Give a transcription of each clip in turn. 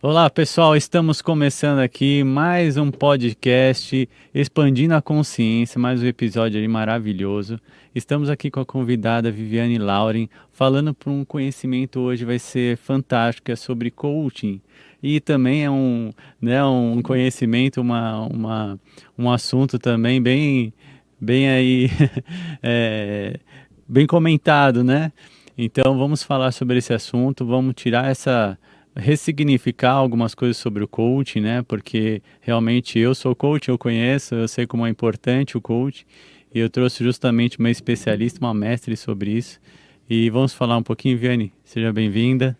Olá, pessoal, estamos começando aqui mais um podcast Expandindo a Consciência, mais um episódio aí maravilhoso. Estamos aqui com a convidada Viviane Lauren, falando por um conhecimento hoje vai ser fantástico, é sobre coaching. E também é um conhecimento, um assunto também bem aí, é, bem comentado, né? Então vamos falar sobre esse assunto, vamos tirar ressignificar algumas coisas sobre o coaching, né? Porque realmente eu sou coach, eu conheço, eu sei como é importante o coaching, e eu trouxe justamente uma especialista, uma mestre sobre isso. E vamos falar um pouquinho, Viane. Seja bem-vinda.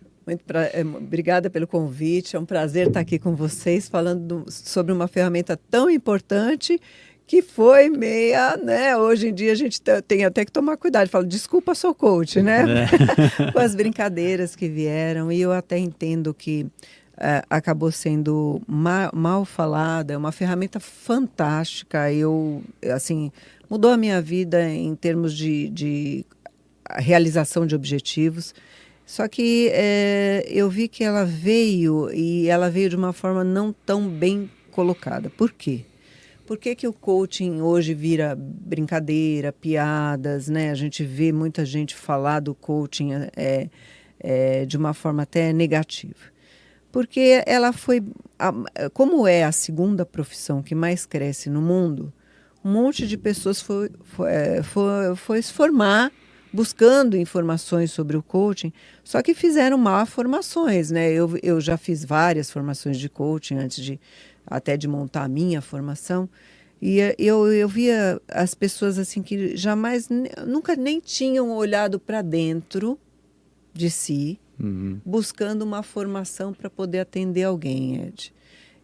Obrigada pelo convite. É um prazer estar aqui com vocês falando sobre uma ferramenta tão importante que foi meia, né? Hoje em dia a gente tem até que tomar cuidado. Falo, desculpa, sou coach, né? É. Com as brincadeiras que vieram. E eu até entendo que acabou sendo mal falada. É uma ferramenta fantástica. Assim, mudou a minha vida em termos de realização de objetivos. Só que eu vi que ela veio de uma forma não tão bem colocada. Por quê? Por que que o coaching hoje vira brincadeira, piadas, né? A gente vê muita gente falar do coaching de uma forma até negativa. Porque como é a segunda profissão que mais cresce no mundo, um monte de pessoas foi se formar buscando informações sobre o coaching, só que fizeram má formações, né? Eu já fiz várias formações de coaching até de montar a minha formação, e eu via as pessoas assim que nunca nem tinham olhado para dentro de si, Uhum. buscando uma formação para poder atender alguém, Ed.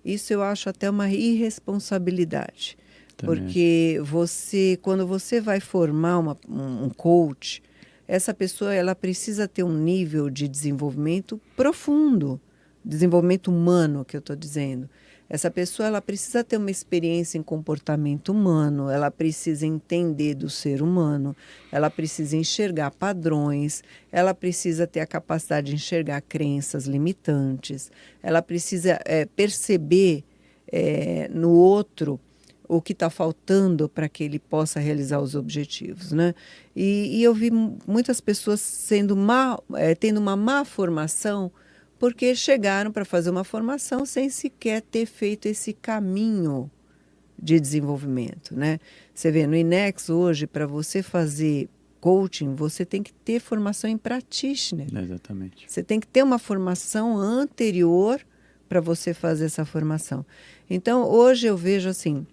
Isso eu acho até uma irresponsabilidade. Também acho. Porque quando você vai formar um coach, essa pessoa ela precisa ter um nível de desenvolvimento profundo, desenvolvimento humano, que eu estou dizendo. Essa pessoa ela precisa ter uma experiência em comportamento humano, ela precisa entender do ser humano, ela precisa enxergar padrões, ela precisa ter a capacidade de enxergar crenças limitantes, ela precisa perceber no outro o que está faltando para que ele possa realizar os objetivos, né? E eu vi muitas pessoas tendo uma má formação porque chegaram para fazer uma formação sem sequer ter feito esse caminho de desenvolvimento, né? Você vê, no INEX hoje, para você fazer coaching, você tem que ter formação em practitioner. Exatamente. Você tem que ter uma formação anterior para você fazer essa formação. Então, hoje eu vejo assim,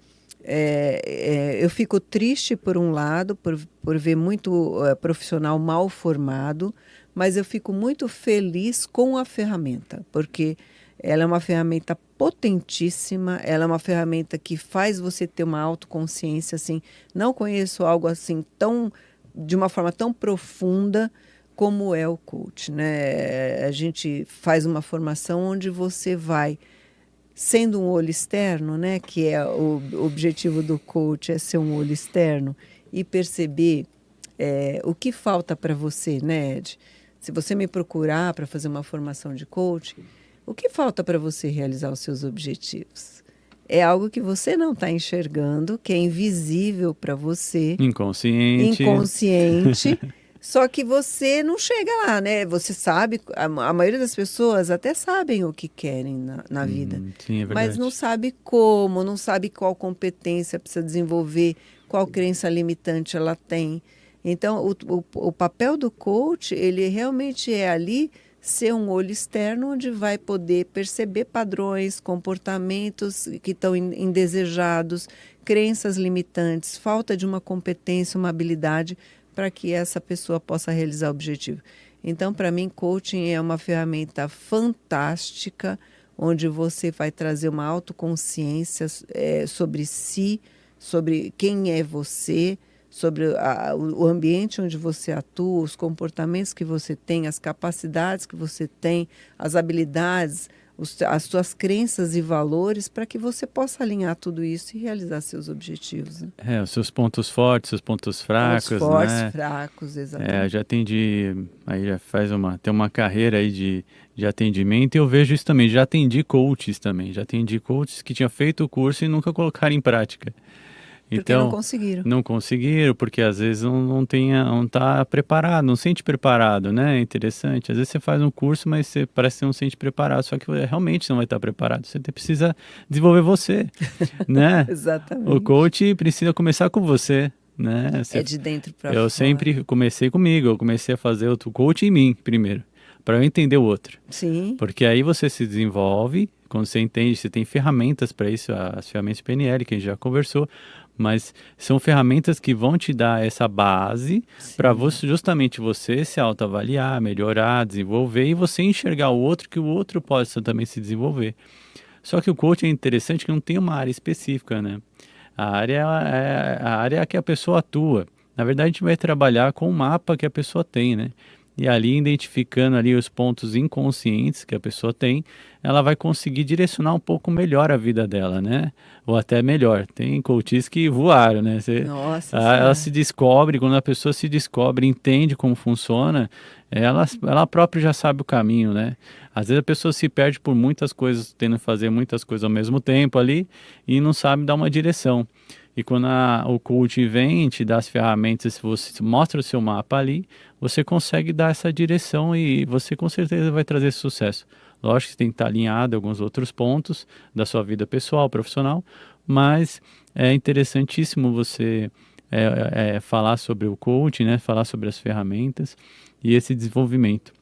eu fico triste por um lado, por ver muito profissional mal formado, mas eu fico muito feliz com a ferramenta, porque ela é uma ferramenta potentíssima, ela é uma ferramenta que faz você ter uma autoconsciência, assim, não conheço algo assim de uma forma tão profunda como é o coach, né? A gente faz uma formação onde você vai sendo um olho externo, né, que é o objetivo do coach, é ser um olho externo e perceber o que falta para você, né, Ed? Se você me procurar para fazer uma formação de coach, o que falta para você realizar os seus objetivos? É algo que você não está enxergando, que é invisível para você, Inconsciente. inconsciente, só que você não chega lá, né? Você sabe, a maioria das pessoas até sabem o que querem na vida, Sim, é mas não verdade. sabe como, não sabe qual competência precisa desenvolver, qual crença limitante ela tem. Então, o papel do coach, ele realmente é ali ser um olho externo onde vai poder perceber padrões, comportamentos que estão indesejados, crenças limitantes, falta de uma competência, uma habilidade para que essa pessoa possa realizar o objetivo. Então, para mim, coaching é uma ferramenta fantástica, onde você vai trazer uma autoconsciência sobre si, sobre quem é você, sobre o ambiente onde você atua, os comportamentos que você tem, as capacidades que você tem, as habilidades, as suas crenças e valores para que você possa alinhar tudo isso e realizar seus objetivos, né? Os seus pontos fortes, seus pontos Pontos fracos, fortes, né? fracos, Eu exatamente. já atendi, aí já tem uma carreira aí de atendimento e eu vejo isso também. Já atendi coaches também, já atendi coaches que tinham feito o curso e nunca colocaram em prática. Porque não Então, conseguiram. não conseguiram, porque às vezes não tá preparado, não sente preparado, né? É interessante. Às vezes você faz um curso, mas você parece que não se sente preparado, só que realmente não vai estar preparado. Você precisa desenvolver você, né? O Exatamente. coach precisa começar com você, né? É de dentro para Eu fora. sempre comecei comigo, eu comecei a fazer o coach em mim primeiro, para eu entender o outro. Sim, Porque aí você se desenvolve, quando você entende, você tem ferramentas para isso, as ferramentas PNL que a gente já conversou, mas são ferramentas que vão te dar essa base para sim. você, justamente você se autoavaliar, melhorar, desenvolver e você enxergar o outro que o outro possa também se desenvolver. Só que o coaching é interessante que não tem uma área específica, né? A área que a pessoa atua. Na verdade, a gente vai trabalhar com o mapa que a pessoa tem, né? E ali, identificando ali os pontos inconscientes que a pessoa tem, ela vai conseguir direcionar um pouco melhor a vida dela, né? Ou até melhor. Tem coaches que voaram, né? Nossa Ela se Senhora. descobre, quando a pessoa se descobre, entende como funciona, ela própria já sabe o caminho, né? Às vezes a pessoa se perde por muitas coisas, tendo que fazer muitas coisas ao mesmo tempo ali, e não sabe dar uma direção. E quando o coach vem, te dá as ferramentas, se você mostra o seu mapa ali, você consegue dar essa direção e você com certeza vai trazer sucesso. Lógico que tem que estar alinhado a alguns outros pontos da sua vida pessoal, profissional, mas é interessantíssimo você falar sobre o coaching, né? Falar sobre as ferramentas e esse desenvolvimento.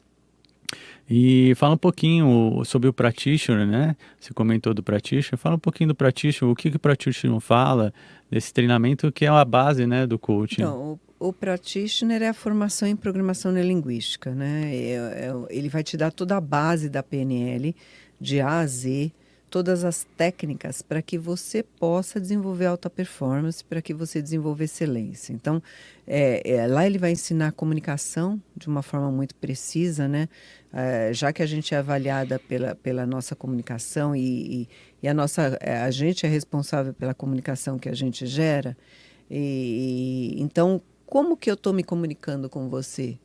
E fala um pouquinho sobre o practitioner, né? Você comentou do practitioner. Fala um pouquinho do practitioner, o que que o practitioner fala desse treinamento que é a base, né, do coaching. Então, o practitioner é a formação em programação neurolinguística, né? Ele vai te dar toda a base da PNL, de A a Z, todas as técnicas para que você possa desenvolver alta performance, para que você desenvolva excelência. Então, lá ele vai ensinar comunicação de uma forma muito precisa, né? Já que a gente é avaliada pela nossa comunicação e a gente é responsável pela comunicação que a gente gera, então, como que eu estou me comunicando com você?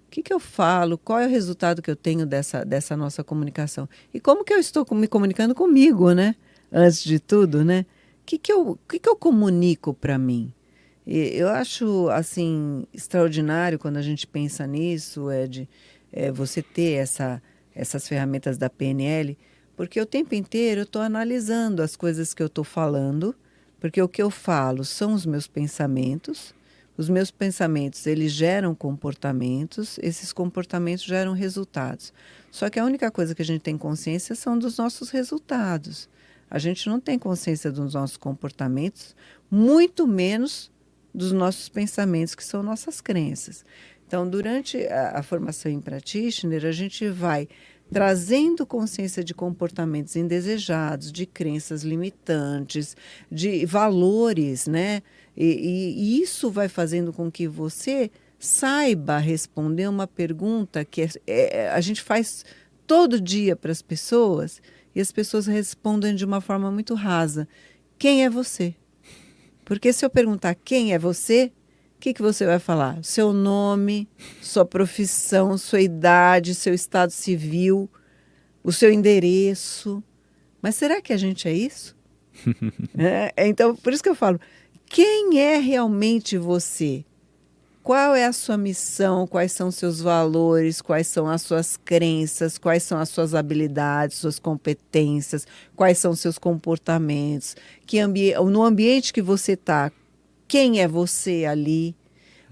O que que eu falo? Qual é o resultado que eu tenho dessa nossa comunicação? E como que eu estou me comunicando comigo, né? Antes de tudo, né? O que que eu comunico para mim? Eu acho, assim, extraordinário quando a gente pensa nisso, você ter essas ferramentas da PNL, porque o tempo inteiro eu estou analisando as coisas que eu estou falando, porque o que eu falo são os meus pensamentos, eles geram comportamentos, esses comportamentos geram resultados. Só que a única coisa que a gente tem consciência são dos nossos resultados. A gente não tem consciência dos nossos comportamentos, muito menos dos nossos pensamentos, que são nossas crenças. Então, durante a formação em practitioner, a gente vai trazendo consciência de comportamentos indesejados, de crenças limitantes, de valores, né? E isso vai fazendo com que você saiba responder uma pergunta que a gente faz todo dia para as pessoas e as pessoas respondem de uma forma muito rasa. Quem é você? Porque se eu perguntar quem é você, o que que você vai falar? Seu nome, sua profissão, sua idade, seu estado civil, o seu endereço. Mas será que a gente é isso? Então, por isso que eu falo, quem é realmente você? Qual é a sua missão? Quais são os seus valores? Quais são as suas crenças? Quais são as suas habilidades, suas competências? Quais são os seus comportamentos? No ambiente que você está, quem é você ali?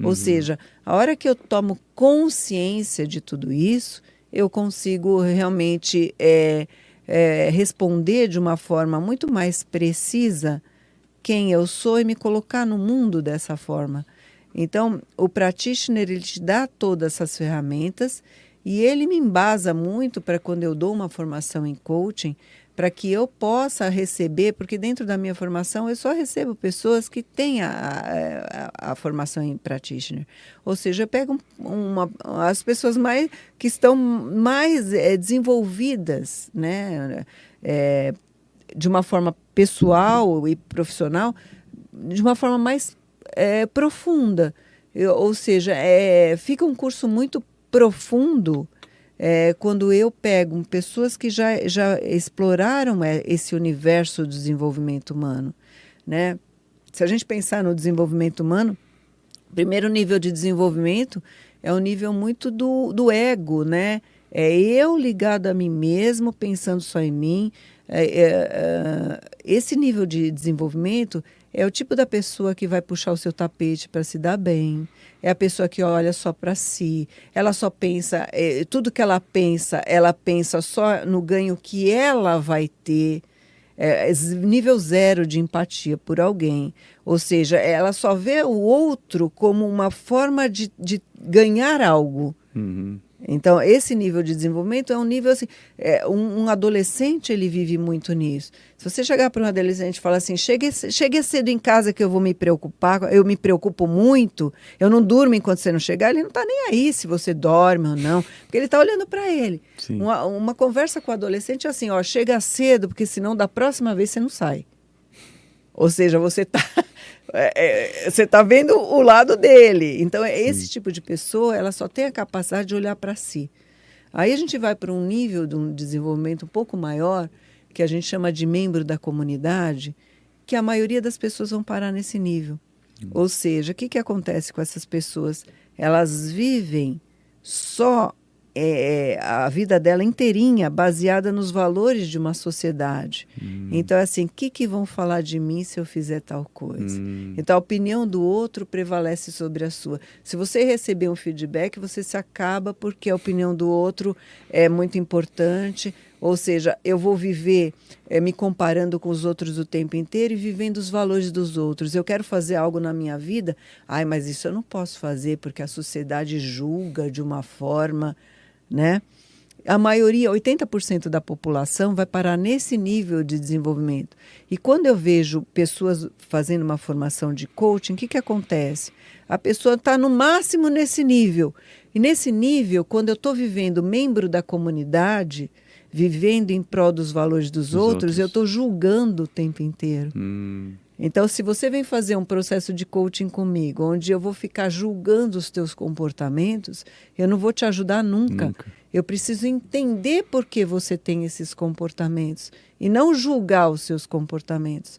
Ou Uhum. seja, a hora que eu tomo consciência de tudo isso, eu consigo realmente responder de uma forma muito mais precisa quem eu sou e me colocar no mundo dessa forma. Então, o practitioner, ele te dá todas essas ferramentas e ele me embasa muito para quando eu dou uma formação em coaching, para que eu possa receber, porque dentro da minha formação eu só recebo pessoas que têm a formação em practitioner. Ou seja, eu pego as pessoas que estão mais desenvolvidas, né? De uma forma pessoal e profissional, de uma forma mais profunda. Ou seja, fica um curso muito profundo quando eu pego pessoas que já exploraram esse universo do desenvolvimento humano, né? Se a gente pensar no desenvolvimento humano, o primeiro nível de desenvolvimento é um nível muito do ego, né? É eu ligado a mim mesmo, pensando só em mim. Esse nível de desenvolvimento é o tipo da pessoa que vai puxar o seu tapete para se dar bem. É a pessoa que olha só para si. Ela só pensa, tudo que ela pensa só no ganho que ela vai ter. Nível 0 de empatia por alguém. Ou seja, ela só vê o outro como uma forma de ganhar algo. Uhum. Então, esse nível de desenvolvimento é um nível assim, um adolescente ele vive muito nisso. Se você chegar para um adolescente e falar assim, chegue cedo em casa que eu vou me preocupar, eu me preocupo muito, eu não durmo enquanto você não chegar, ele não está nem aí se você dorme ou não, porque ele está olhando para ele. Uma conversa com o adolescente é assim, ó, chega cedo, porque senão da próxima vez você não sai. Ou seja, você está vendo o lado dele. Então, esse tipo de pessoa, ela só tem a capacidade de olhar para si. Aí a gente vai para um nível de um desenvolvimento um pouco maior, que a gente chama de membro da comunidade, que a maioria das pessoas vão parar nesse nível. Ou seja, o que acontece com essas pessoas? Elas vivem só a vida dela inteirinha baseada nos valores de uma sociedade. Então, assim, o que vão falar de mim se eu fizer tal coisa? Então, a opinião do outro prevalece sobre a sua. Se você receber um feedback, você se acaba porque a opinião do outro é muito importante. Ou seja, eu vou viver me comparando com os outros o tempo inteiro e vivendo os valores dos outros. Eu quero fazer algo na minha vida, mas isso eu não posso fazer porque a sociedade julga de uma forma, né? A maioria, 80% da população vai parar nesse nível de desenvolvimento. E quando eu vejo pessoas fazendo uma formação de coaching, o que acontece? A pessoa está no máximo nesse nível. E nesse nível, quando eu estou vivendo membro da comunidade, vivendo em prol dos valores dos outros, eu estou julgando o tempo inteiro. Então, se você vem fazer um processo de coaching comigo, onde eu vou ficar julgando os teus comportamentos, eu não vou te ajudar nunca. Eu preciso entender por que você tem esses comportamentos e não julgar os seus comportamentos.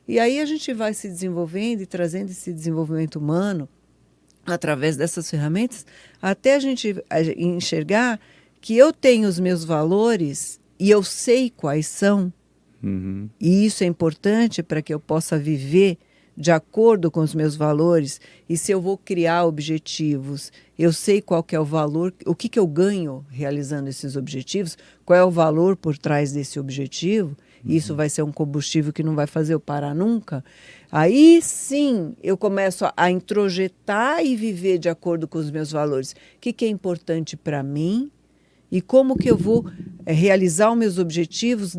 E aí a gente vai se desenvolvendo e trazendo esse desenvolvimento humano através dessas ferramentas, até a gente enxergar que eu tenho os meus valores e eu sei quais são. E isso é importante para que eu possa viver de acordo com os meus valores. E se eu vou criar objetivos, eu sei qual que é o valor, o que eu ganho realizando esses objetivos, qual é o valor por trás desse objetivo. Isso vai ser um combustível que não vai fazer eu parar nunca. Aí sim eu começo a introjetar e viver de acordo com os meus valores. O que é importante para mim? E como que eu vou realizar os meus objetivos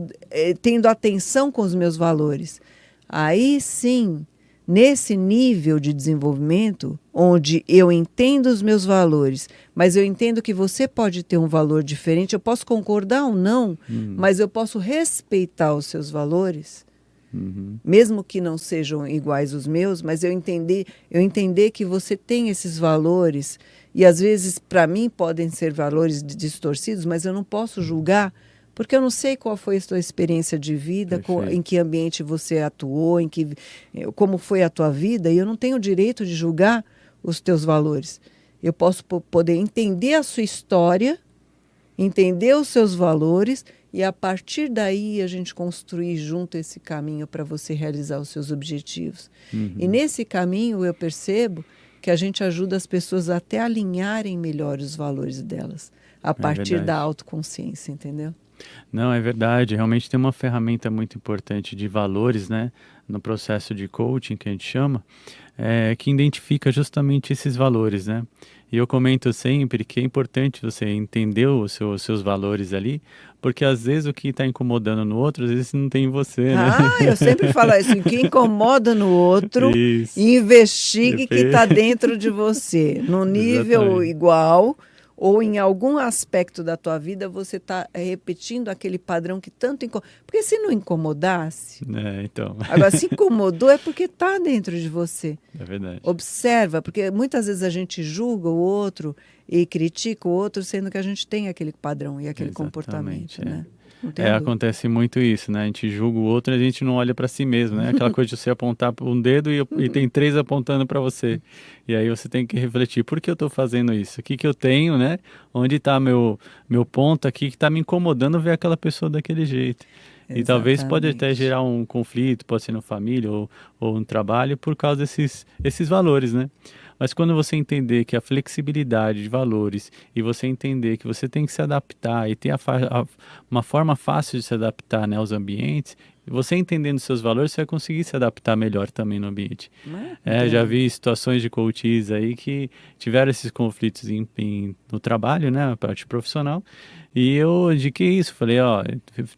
tendo atenção com os meus valores? Aí sim, nesse nível de desenvolvimento, onde eu entendo os meus valores, mas eu entendo que você pode ter um valor diferente, eu posso concordar ou não, mas eu posso respeitar os seus valores, mesmo que não sejam iguais os meus, mas eu entender que você tem esses valores. E às vezes, para mim, podem ser valores distorcidos, mas eu não posso julgar, porque eu não sei qual foi a sua experiência de vida, em que ambiente você atuou, como foi a tua vida, e eu não tenho o direito de julgar os teus valores. Eu posso poder entender a sua história, entender os seus valores, e a partir daí a gente construir junto esse caminho para você realizar os seus objetivos. E nesse caminho eu percebo que a gente ajuda as pessoas até a alinharem melhor os valores delas, a partir da autoconsciência, entendeu? Não, é verdade. Realmente tem uma ferramenta muito importante de valores, né, no processo de coaching, que a gente chama, que identifica justamente esses valores, né? E eu comento sempre que é importante você entender os seus valores ali, porque às vezes o que está incomodando no outro, às vezes não tem em você, né? Eu sempre falo isso, o que incomoda no outro, Isso. investigue que está dentro de você, no nível Exatamente. igual, ou em algum aspecto da tua vida você está repetindo aquele padrão que tanto incomoda. Porque se não incomodasse, Então, agora se incomodou é porque está dentro de você. é verdade. Observa, porque muitas vezes a gente julga o outro e critica o outro, sendo que a gente tem aquele padrão e aquele comportamento, né? Não tem dúvida. Acontece muito isso, né? A gente julga o outro e a gente não olha para si mesmo, né? Aquela coisa de você apontar um dedo e tem três apontando para você. E aí você tem que refletir, por que eu estou fazendo isso? O que que eu tenho, né? Onde está meu ponto aqui que está me incomodando ver aquela pessoa daquele jeito? E talvez pode até Exatamente. gerar um conflito, pode ser na família ou no trabalho, por causa desses valores, né? Mas quando você entender que a flexibilidade de valores e você entender que você tem que se adaptar e ter uma forma fácil de se adaptar, né, aos ambientes, você entendendo seus valores, você vai conseguir se adaptar melhor também no ambiente. Já É. vi situações de coaches aí que tiveram esses conflitos no trabalho, né, na parte profissional, e eu indiquei isso, falei, ó,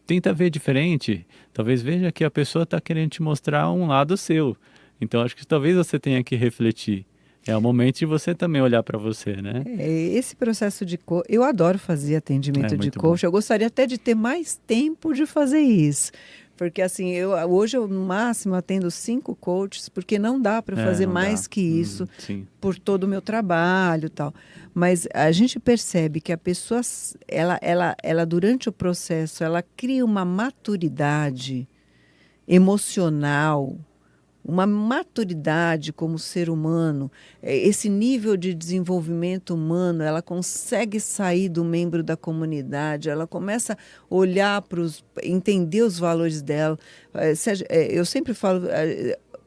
tenta ver diferente, talvez veja que a pessoa está querendo te mostrar um lado seu, então acho que talvez você tenha que refletir. É o momento de você também olhar para você, né? Esse processo de coach, eu adoro fazer É atendimento de muito bom. coach. Eu gostaria até de ter mais tempo de fazer isso. Porque assim, hoje eu no máximo atendo 5 coaches, porque não dá para fazer Não dá. mais que isso Sim. por todo o meu trabalho e tal. Mas a gente percebe que a pessoa, ela durante o processo, ela cria uma maturidade emocional, uma maturidade como ser humano, esse nível de desenvolvimento humano, ela consegue sair do membro da comunidade, ela começa a olhar entender os valores dela. Eu sempre falo,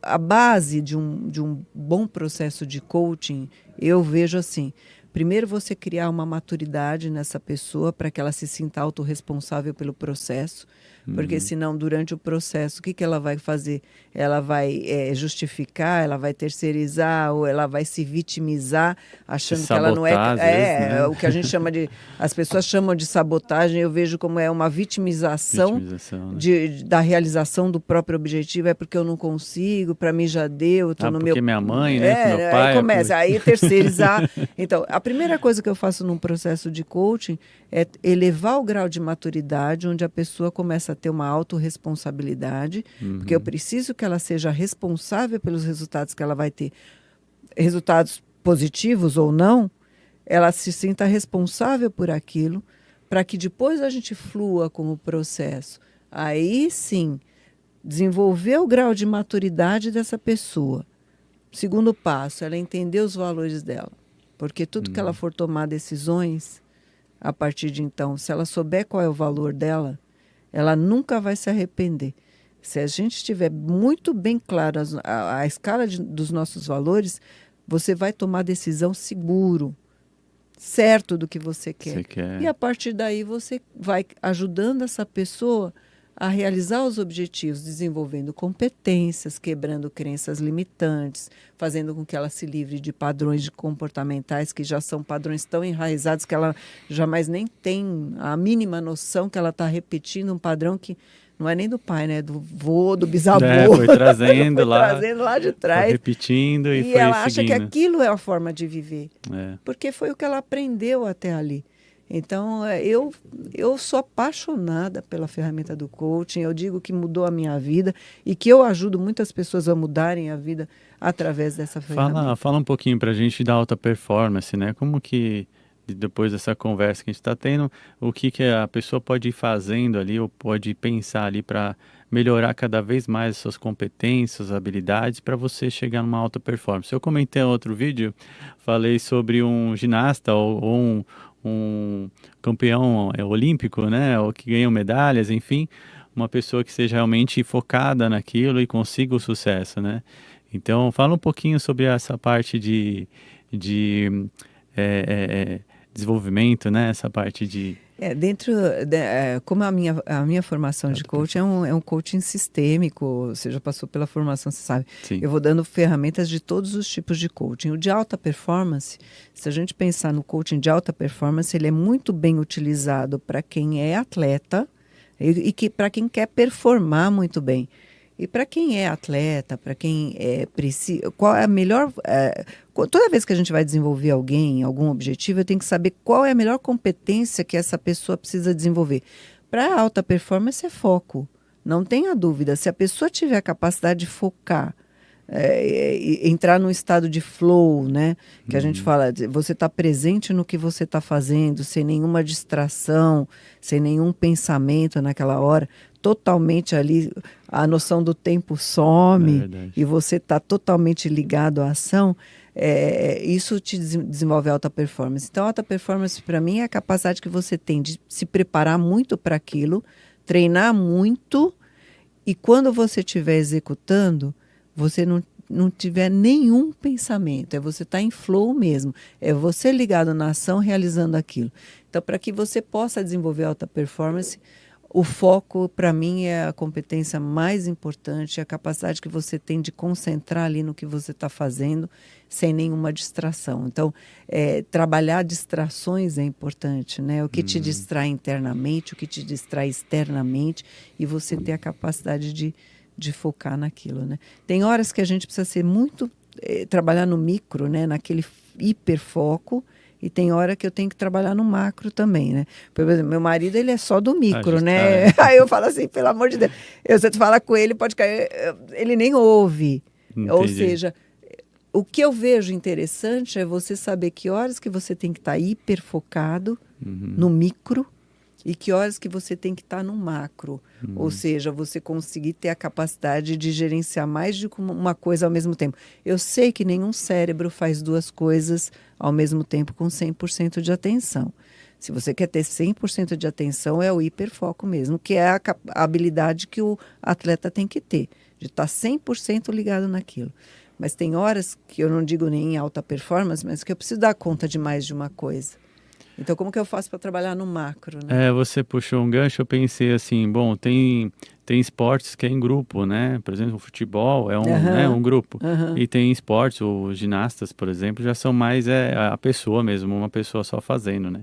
a base de um bom processo de coaching, eu vejo assim. Primeiro, você criar uma maturidade nessa pessoa para que ela se sinta autorresponsável pelo processo. Porque senão, durante o processo, o que ela vai fazer? Ela vai justificar, ela vai terceirizar, ou ela vai se vitimizar, Se achando que ela não é... sabotar, às vezes, né? O que a gente chama de... As pessoas chamam de sabotagem, eu vejo como é uma vitimização Vitimização, né? da realização do próprio objetivo. É porque eu não consigo, para mim já deu, estou no meu... Porque minha mãe, né? Que meu Aí pai... começa, aí terceirizar. Então, a primeira coisa que eu faço num processo de coaching é elevar o grau de maturidade, onde a pessoa começa a ter uma autorresponsabilidade, porque eu preciso que ela seja responsável pelos resultados que ela vai ter, resultados positivos ou não, ela se sinta responsável por aquilo, para que depois a gente flua com o processo. Aí sim, desenvolver o grau de maturidade dessa pessoa. Segundo passo, ela entender os valores dela. Porque tudo que ela for tomar decisões, a partir de então, se ela souber qual é o valor dela, ela nunca vai se arrepender. Se a gente estiver muito bem claro a escala dos nossos valores, você vai tomar decisão seguro, certo do que você quer. Você quer. E a partir daí você vai ajudando essa pessoa a realizar os objetivos, desenvolvendo competências, quebrando crenças limitantes, fazendo com que ela se livre de padrões comportamentais que já são padrões tão enraizados que ela jamais nem tem a mínima noção que ela está repetindo um padrão que não é nem do pai, né? Do vô, do bisavô. Foi trazendo lá. Trazendo lá de Foi trás. repetindo e foi ela acha que seguindo. aquilo é a forma de viver. É. Porque foi o que ela aprendeu até ali. Então, eu sou apaixonada pela ferramenta do coaching. Eu digo que mudou a minha vida e que eu ajudo muitas pessoas a mudarem a vida através dessa ferramenta. Fala um pouquinho pra gente da alta performance, né? Como que, depois dessa conversa que a gente está tendo, o que a pessoa pode ir fazendo ali ou pode pensar ali para melhorar cada vez mais as suas competências, habilidades, para você chegar numa alta performance. Eu comentei em outro vídeo, falei sobre um ginasta ou um campeão olímpico, né, ou que ganham medalhas, enfim, uma pessoa que seja realmente focada naquilo e consiga o sucesso, né? Então, fala um pouquinho sobre essa parte de desenvolvimento, né? Essa parte de... Como a minha formação de coaching é um coaching sistêmico, você já passou pela formação, você sabe. Sim. Eu vou dando ferramentas de todos os tipos de coaching. O de alta performance, se a gente pensar no coaching de alta performance, ele é muito bem utilizado para quem é atleta e para quem quer performar muito bem. E para quem é atleta, para quem precisa, qual é a melhor... toda vez que a gente vai desenvolver alguém, algum objetivo, eu tenho que saber qual é a melhor competência que essa pessoa precisa desenvolver. Para alta performance é foco, não tenha dúvida. Se a pessoa tiver a capacidade de focar, entrar num estado de flow, né? Que a gente fala, você está presente no que você está fazendo, sem nenhuma distração, sem nenhum pensamento naquela hora, totalmente ali, a noção do tempo some e você está totalmente ligado à ação, isso te desenvolve alta performance. Então, alta performance para mim é a capacidade que você tem de se preparar muito para aquilo, treinar muito e quando você estiver executando, você não tiver nenhum pensamento, você estar em flow mesmo, é você ligado na ação, realizando aquilo. Então, para que você possa desenvolver alta performance, o foco, para mim, é a competência mais importante, a capacidade que você tem de concentrar ali no que você está fazendo, sem nenhuma distração. Então, trabalhar distrações é importante, né? O que te distrai internamente, o que te distrai externamente, e você ter a capacidade de focar naquilo, né? Tem horas que a gente precisa ser muito... trabalhar no micro, né? Naquele hiperfoco, e tem hora que eu tenho que trabalhar no macro também, né? Por exemplo, meu marido, ele é só do micro, né? Aí eu falo assim, pelo amor de Deus, você fala com ele, pode cair, ele nem ouve. Entendi. Ou seja, o que eu vejo interessante é você saber que horas que você tem que estar hiperfocado no micro e que horas que você tem que estar no macro. Ou seja, você conseguir ter a capacidade de gerenciar mais de uma coisa ao mesmo tempo. Eu sei que nenhum cérebro faz duas coisas ao mesmo tempo com 100% de atenção. Se você quer ter 100% de atenção, é o hiperfoco mesmo, que é a habilidade que o atleta tem que ter, de estar 100% ligado naquilo. Mas tem horas que eu não digo nem em alta performance, mas que eu preciso dar conta de mais de uma coisa. Então, como que eu faço para trabalhar no macro, né? Você puxou um gancho, eu pensei assim, bom, tem esportes que é em grupo, né? Por exemplo, o futebol é um grupo. E tem esportes, os ginastas, por exemplo, já são mais a pessoa mesmo, uma pessoa só fazendo, né?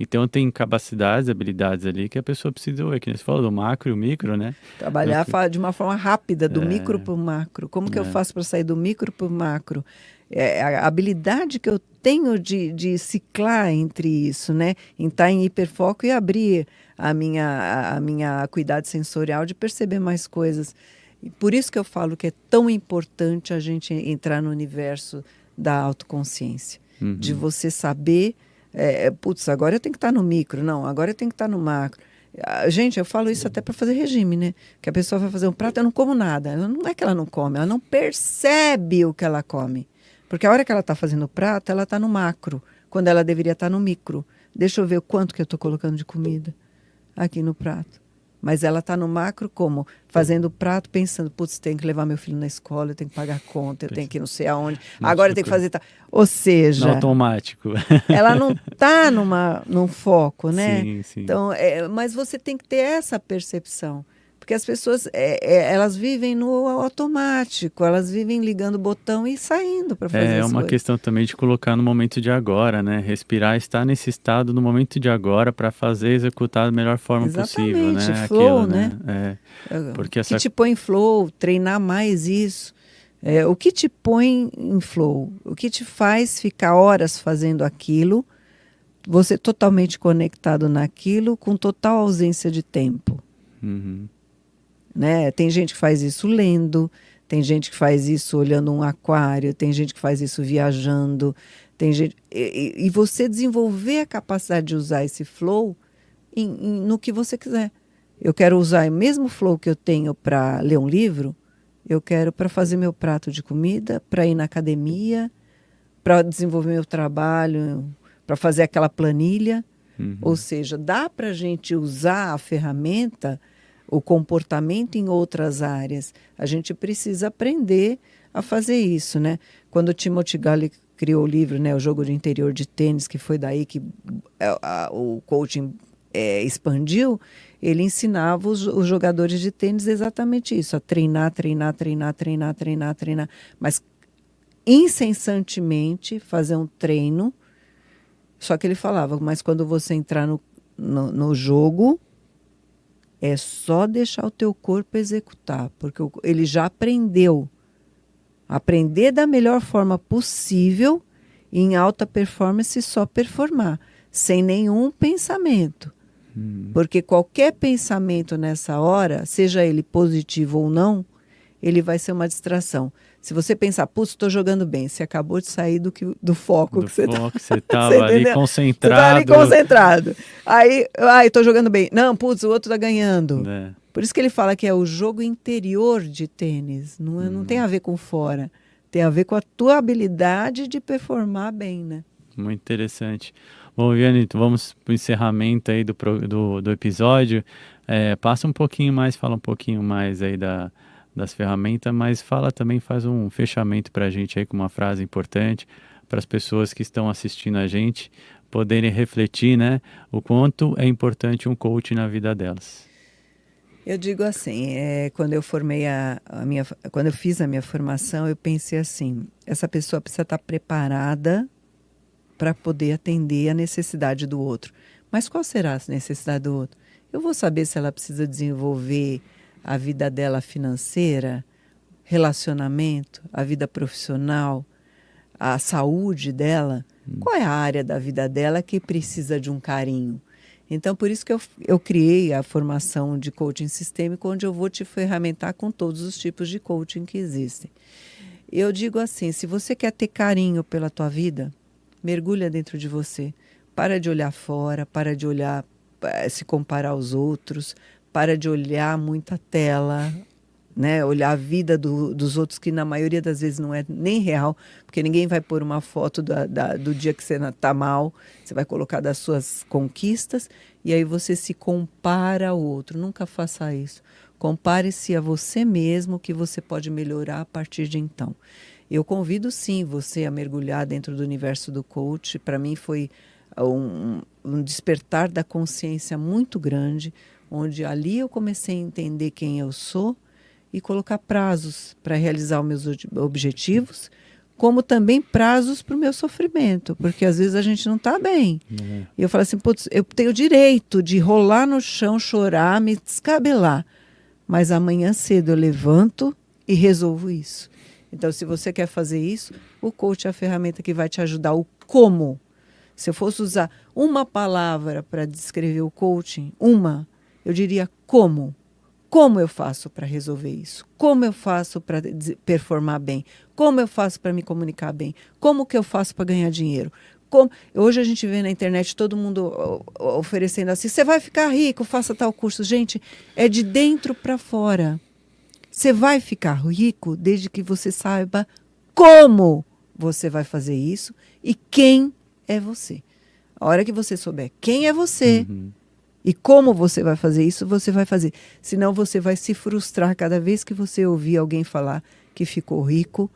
Então, tem capacidades, habilidades ali que a pessoa precisa, que você falou, do macro e o micro, né? Trabalhar de uma forma rápida, do micro para o macro. Como que eu faço para sair do micro para o macro? A habilidade que eu tenho de ciclar entre isso, né? Em estar em hiperfoco e abrir a minha acuidade sensorial de perceber mais coisas. E por isso que eu falo que é tão importante a gente entrar no universo da autoconsciência. De você saber, agora eu tenho que estar no micro, não, agora eu tenho que estar no macro. Gente, eu falo isso até para fazer regime, né? Que a pessoa vai fazer um prato, eu não como nada. Não é que ela não come, ela não percebe o que ela come. Porque a hora que ela está fazendo o prato, ela está no macro, quando ela deveria estar no micro. Deixa eu ver o quanto que eu estou colocando de comida aqui no prato. Mas ela está no macro como? Fazendo o prato, pensando, putz, tenho que levar meu filho na escola, eu tenho que pagar a conta, eu tenho que ir não sei aonde. Agora eu tenho que fazer... Ou seja... No automático. Ela não está num foco, né? Sim, sim. Então, mas você tem que ter essa percepção. Porque as pessoas, elas vivem no automático, elas vivem ligando o botão e saindo para fazer as coisas. É uma questão também de colocar no momento de agora, né? Respirar, estar nesse estado no momento de agora para executar da melhor forma possível, né? Flow, aquilo, né? Porque o que te põe em flow, treinar mais isso. O que te põe em flow? O que te faz ficar horas fazendo aquilo, você totalmente conectado naquilo, com total ausência de tempo. Né? Tem gente que faz isso lendo, tem gente que faz isso olhando um aquário, tem gente que faz isso viajando, tem gente... E você desenvolver a capacidade de usar esse flow no que você quiser. Eu quero usar o mesmo flow que eu tenho para ler um livro, eu quero para fazer meu prato de comida, para ir na academia, para desenvolver meu trabalho, para fazer aquela planilha. Ou seja, dá para a gente usar a ferramenta, o comportamento em outras áreas. A gente precisa aprender a fazer isso, né? Quando o Timothy criou o livro, né, o Jogo de Interior de Tênis, que foi daí que o coaching expandiu. Ele ensinava os jogadores de tênis exatamente isso, a treinar, mas incessantemente fazer um treino. Só que ele falava, mas quando você entrar no jogo, é só deixar o teu corpo executar, porque ele já aprendeu. Aprender da melhor forma possível, e em alta performance só performar, sem nenhum pensamento. Porque qualquer pensamento nessa hora, seja ele positivo ou não, ele vai ser uma distração. Se você pensar, putz, estou jogando bem, você acabou de sair do foco que você estava ali concentrado. Você está ali concentrado. Aí, estou jogando bem. Não, putz, o outro está ganhando. Por isso que ele fala que é o jogo interior de tênis. Não tem a ver com fora. Tem a ver com a tua habilidade de performar bem, né? Muito interessante. Bom, Viviane, vamos para o encerramento aí do episódio. Passa um pouquinho mais, fala um pouquinho mais aí das ferramentas, mas faz um fechamento para a gente aí com uma frase importante para as pessoas que estão assistindo a gente poderem refletir, né, o quanto é importante um coach na vida delas. Eu digo assim, quando eu formei quando eu fiz a minha formação, eu pensei assim, essa pessoa precisa estar preparada para poder atender a necessidade do outro. Mas qual será a necessidade do outro? Eu vou saber se ela precisa desenvolver a vida dela financeira, relacionamento, a vida profissional, a saúde dela. Qual é a área da vida dela que precisa de um carinho? Então, por isso que eu criei a formação de coaching sistêmico, onde eu vou te ferramentar com todos os tipos de coaching que existem. Eu digo assim, se você quer ter carinho pela tua vida, mergulha dentro de você. Para de olhar fora, para de olhar, se comparar aos outros, para de olhar muita tela, né? Olhar a vida dos outros, que na maioria das vezes não é nem real, porque ninguém vai pôr uma foto do dia que você está mal, você vai colocar das suas conquistas, e aí você se compara ao outro. Nunca faça isso. Compare-se a você mesmo, que você pode melhorar a partir de então. Eu convido sim você a mergulhar dentro do universo do coach. Para mim foi um despertar da consciência muito grande, onde ali eu comecei a entender quem eu sou e colocar prazos para realizar os meus objetivos, como também prazos para o meu sofrimento, porque às vezes a gente não está bem. E eu falo assim, putz, eu tenho o direito de rolar no chão, chorar, me descabelar, mas amanhã cedo eu levanto e resolvo isso. Então, se você quer fazer isso, o coach é a ferramenta que vai te ajudar. O como. Se eu fosse usar uma palavra para descrever o coaching, eu diria como. Como eu faço para resolver isso? Como eu faço para performar bem? Como eu faço para me comunicar bem? Como que eu faço para ganhar dinheiro? Hoje a gente vê na internet todo mundo oferecendo assim, você vai ficar rico, faça tal curso. Gente, é de dentro para fora. Você vai ficar rico desde que você saiba como você vai fazer isso e quem é você. A hora que você souber quem é você e como você vai fazer isso, você vai fazer. Senão você vai se frustrar cada vez que você ouvir alguém falar que ficou rico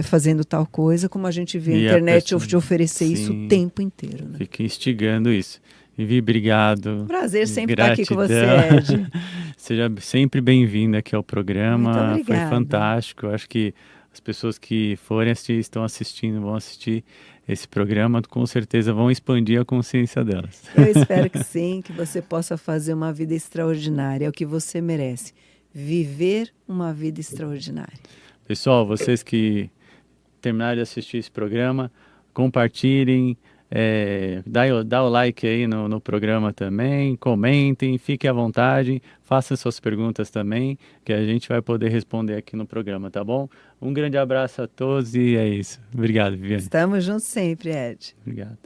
fazendo tal coisa, como a gente vê a internet te oferecer isso o tempo inteiro. Né? Fica instigando isso. Vivi, obrigado. Prazer sempre estar aqui com você, Ed. Seja sempre bem-vindo aqui ao programa. Muito obrigada. Foi fantástico. Eu acho que as pessoas que forem assistir, estão assistindo, vão assistir esse programa, com certeza vão expandir a consciência delas. Eu espero que sim, que você possa fazer uma vida extraordinária. É o que você merece. Viver uma vida extraordinária. Pessoal, vocês que terminaram de assistir esse programa, compartilhem, dá o like aí no programa também, comentem, fiquem à vontade, façam suas perguntas também, que a gente vai poder responder aqui no programa, tá bom? Um grande abraço a todos e é isso. Obrigado, Viviane. Estamos juntos sempre, Ed. Obrigado.